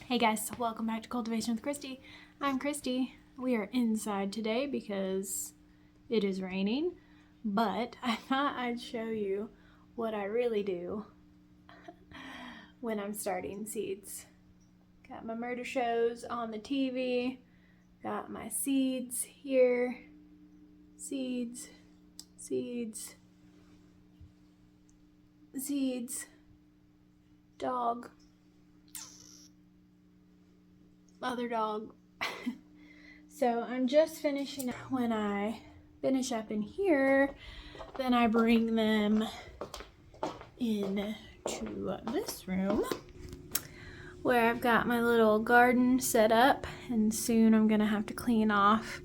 Hey guys, welcome back to Cultivation with Christy. I'm Christy. We are inside today because it is raining, but I thought I'd show you what I really do when I'm starting seeds. Got my murder shows on the TV, got my seeds here, seeds, dog, other dog. So I'm just finishing. When I finish up in here, then I bring them into this room where I've got my little garden set up, and soon I'm gonna have to clean off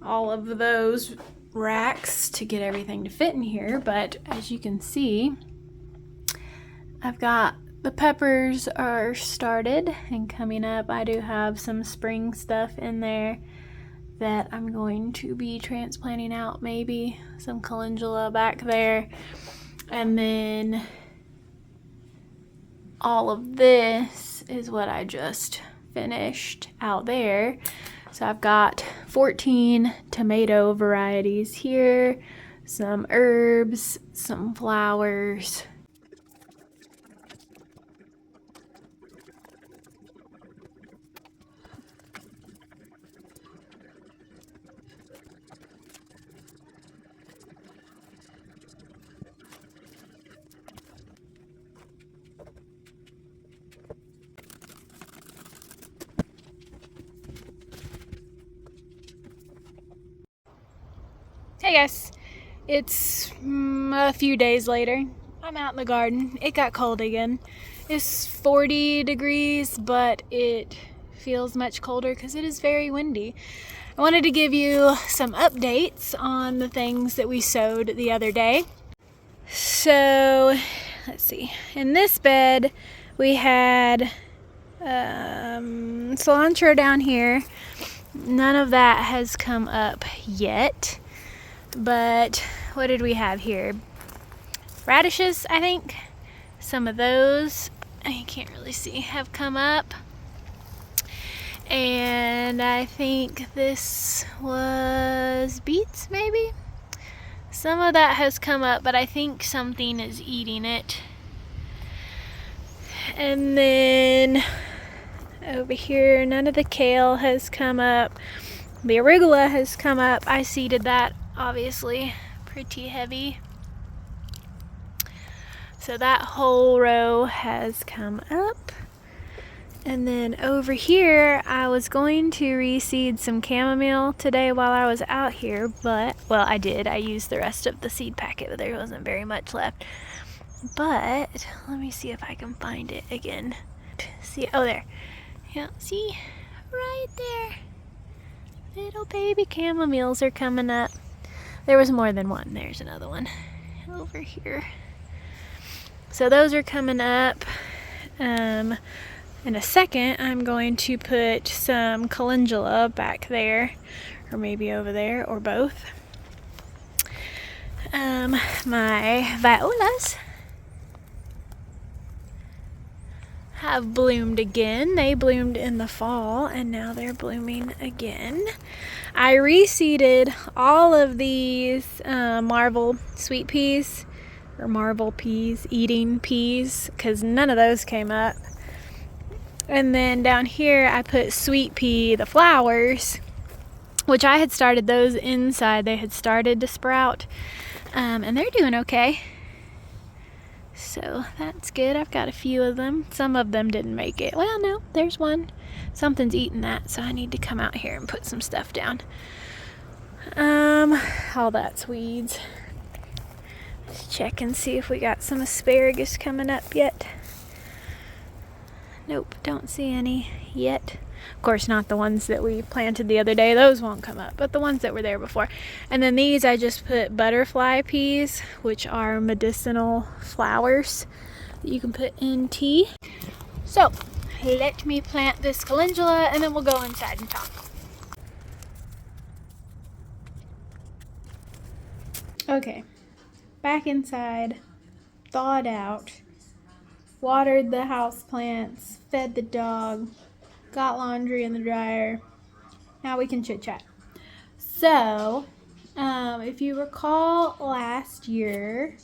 all of those racks to get everything to fit in here. But as you can see, I've got the peppers are started and coming up. I do have some spring stuff in there that I'm going to be transplanting out, maybe some calendula back there. And then all of this is what I just finished out there. So I've got 14 tomato varieties here, some herbs, some flowers. Hey guys, it's a few days later. I'm out in the garden. It got cold again. It's 40 degrees, but it feels much colder because it is very windy. I wanted to give you some updates on the things that we sowed the other day. So, let's see. In this bed, we had cilantro down here. None of that has come up yet. But what did we have here? Radishes, I think. Some of those, I can't really see, have come up. And I think this was beets, maybe? Some of that has come up, but I think something is eating it. And then over here, none of the kale has come up. The arugula has come up. I seeded that, obviously, pretty heavy. So that whole row has come up. And then over here, I was going to reseed some chamomile today while I was out here, but, well, I did. I used the rest of the seed packet, but there wasn't very much left. But let me see if I can find it again. See, oh, there. Yeah, see, right there. Little baby chamomiles are coming up. There was more than one. There's another one over here. So those are coming up. In a second, I'm going to put some calendula back there, or maybe over there, or both. My violas have bloomed again. They bloomed in the fall, and now they're blooming again. I reseeded all of these marvel sweet peas, or marvel peas, eating peas, because none of those came up. And then down here I put sweet pea, the flowers, which I had started those inside. They had started to sprout, and they're doing okay. So that's good. I've got a few of them. Some of them didn't make it. Well, no, there's one. Something's eating that, so I need to come out here and put some stuff down. All that's weeds. Let's check and see if we got some asparagus coming up yet. Nope, don't see any yet. Of course, not the ones that we planted the other day. Those won't come up, but the ones that were there before. And then these, I just put butterfly peas, which are medicinal flowers that you can put in tea. So, let me plant this calendula, and then we'll go inside and talk. Okay, back inside, thawed out. watered the house plants, fed the dog, got laundry in the dryer. Now we can chit chat. So, if you recall last year,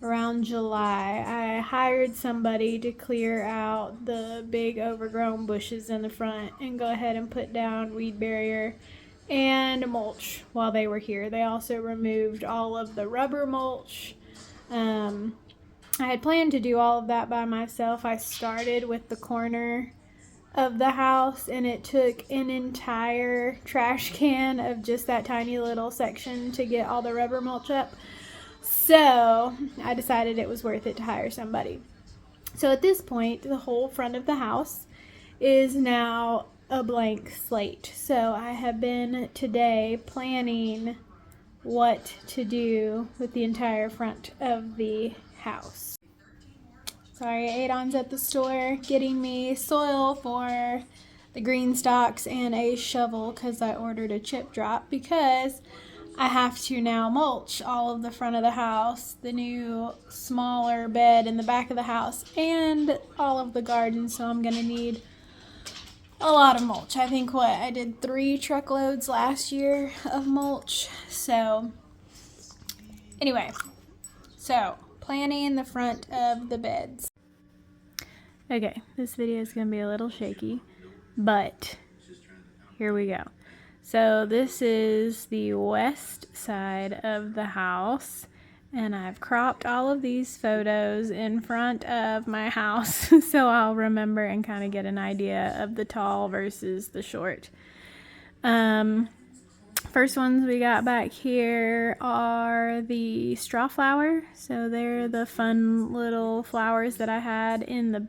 around July, I hired somebody to clear out the big overgrown bushes in the front and go ahead and put down weed barrier and mulch while they were here. They also removed all of the rubber mulch. I had planned to do all of that by myself. I started with the corner of the house, and it took an entire trash can of just that tiny little section to get all the rubber mulch up. So I decided it was worth it to hire somebody. So at this point, the whole front of the house is now a blank slate. So I have been today planning what to do with the entire front of the house. Sorry, Adon's at the store getting me soil for the green stalks and a shovel because I ordered a chip drop because I have to now mulch all of the front of the house, the new smaller bed in the back of the house, and all of the garden. So I'm going to need a lot of mulch. I think I did 3 truckloads last year of mulch. So anyway, so planning the front of the beds. Okay, this video is going to be a little shaky, but here we go. So this is the west side of the house, and I've cropped all of these photos in front of my house so I'll remember and kind of get an idea of the tall versus the short. First ones we got back here are the straw flower. So they're the fun little flowers that I had in the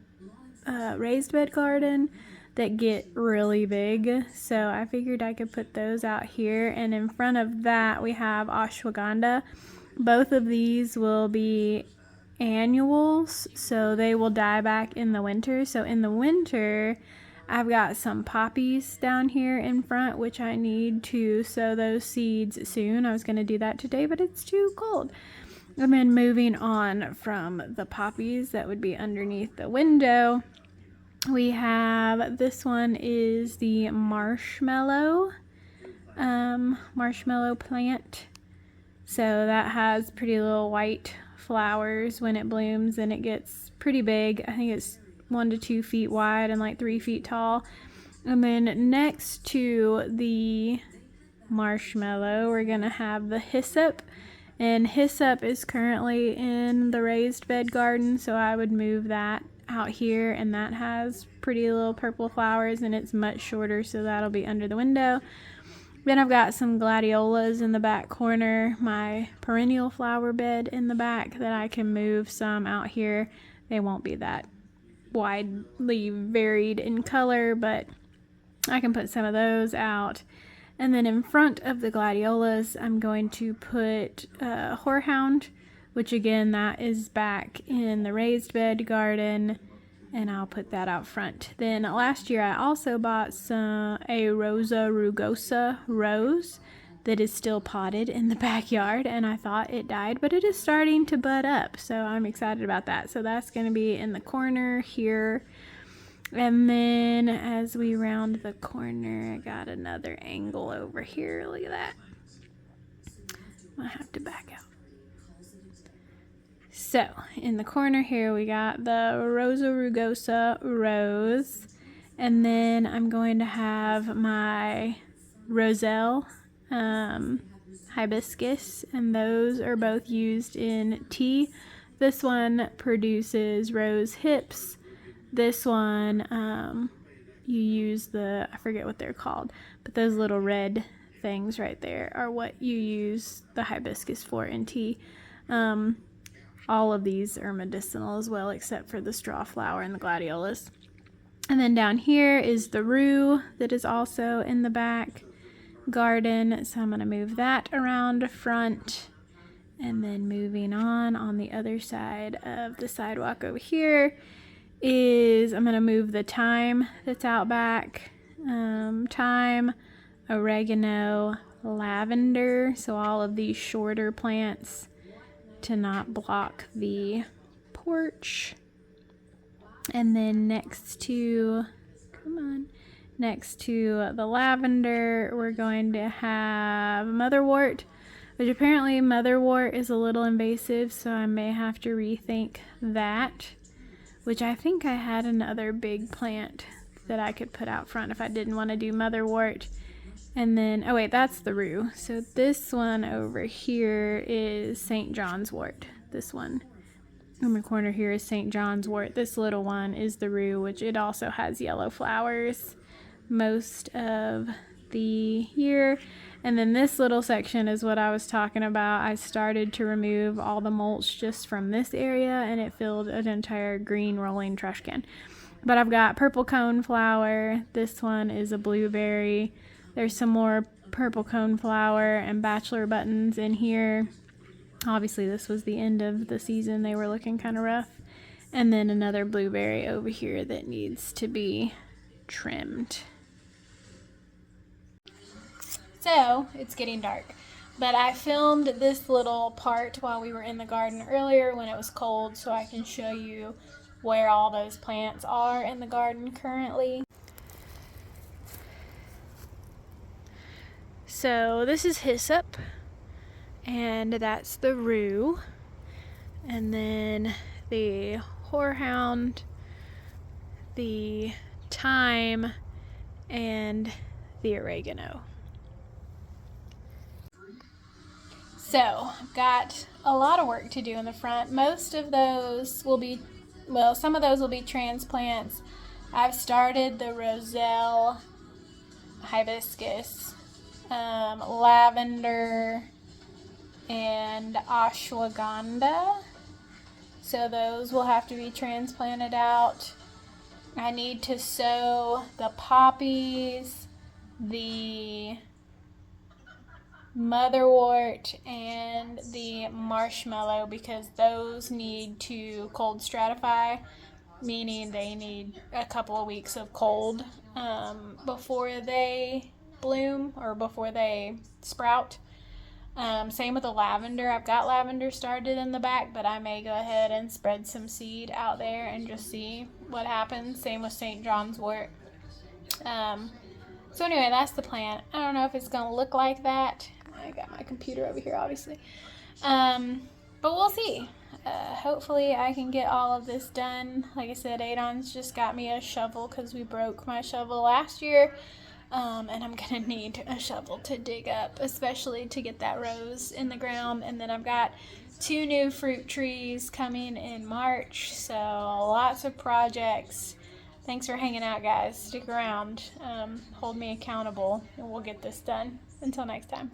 raised bed garden that get really big. So I figured I could put those out here. And in front of that we have ashwagandha. Both of these will be annuals, so they will die back in the winter. So in the winter, I've got some poppies down here in front, which I need to sow those seeds soon. I was going to do that today, but it's too cold. And then moving on from the poppies that would be underneath the window, we have, this one is the marshmallow plant. So that has pretty little white flowers when it blooms, and it gets pretty big. I think it's 1 to 2 feet wide and like 3 feet tall. And then next to the marshmallow, we're gonna have the hyssop. And hyssop is currently in the raised bed garden, so I would move that out here, and that has pretty little purple flowers, and it's much shorter, so that'll be under the window. Then I've got some gladiolas in the back corner, my perennial flower bed in the back that I can move some out here. They won't be that widely varied in color, but I can put some of those out. And then in front of the gladiolas, I'm going to put horehound, which again, that is back in the raised bed garden, and I'll put that out front. Then last year I also bought a Rosa rugosa rose that is still potted in the backyard, and I thought it died, but it is starting to bud up, so I'm excited about that. So that's going to be in the corner here. And then as we round the corner, I got another angle over here. Look at that. I have to back out. So in the corner here, we got the Rosa rugosa rose. And then I'm going to have my roselle hibiscus, and those are both used in tea. This one produces rose hips. This one, you use I forget what they're called, but those little red things right there are what you use the hibiscus for in tea. All of these are medicinal as well, except for the straw flower and the gladiolas. And then down here is the rue that is also in the back garden. So I'm going to move that around front. And then moving on the other side of the sidewalk over here I'm going to move the thyme that's out back. Thyme, oregano, lavender. So all of these shorter plants to not block the porch. And then next to the lavender, we're going to have motherwort, which apparently motherwort is a little invasive, so I may have to rethink that, which I think I had another big plant that I could put out front if I didn't want to do motherwort. And then, oh wait, that's the rue. So this one over here is St. John's wort. This one in the corner here is St. John's wort. This little one is the rue, which it also has yellow flowers most of the year. And then this little section is what I was talking about. I started to remove all the mulch just from this area, and it filled an entire green rolling trash can. But I've got purple coneflower. This one is a blueberry. There's some more purple coneflower and bachelor buttons in here. Obviously this was the end of the season. They were looking kind of rough. And then another blueberry over here that needs to be trimmed. So it's getting dark, but I filmed this little part while we were in the garden earlier when it was cold, so I can show you where all those plants are in the garden currently. So this is hyssop, and that's the rue, and then the horehound, the thyme, and the oregano. So I've got a lot of work to do in the front. Most of those will be, well, some of those will be transplants. I've started the roselle, hibiscus, lavender, and ashwagandha. So those will have to be transplanted out. I need to sow the poppies, the motherwort, and the marshmallow, because those need to cold stratify, meaning they need a couple of weeks of cold before they bloom or before they sprout. Same with the lavender. I've got lavender started in the back, but I may go ahead and spread some seed out there and just see what happens. Same with St. John's wort. So anyway, that's the plan. I don't know if it's going to look like that. I got my computer over here, obviously. But we'll see. Hopefully I can get all of this done. Like I said, Adon's just got me a shovel because we broke my shovel last year. And I'm going to need a shovel to dig up, especially to get that rose in the ground. And then I've got 2 new fruit trees coming in March. So lots of projects. Thanks for hanging out, guys. Stick around. Hold me accountable, and we'll get this done. Until next time.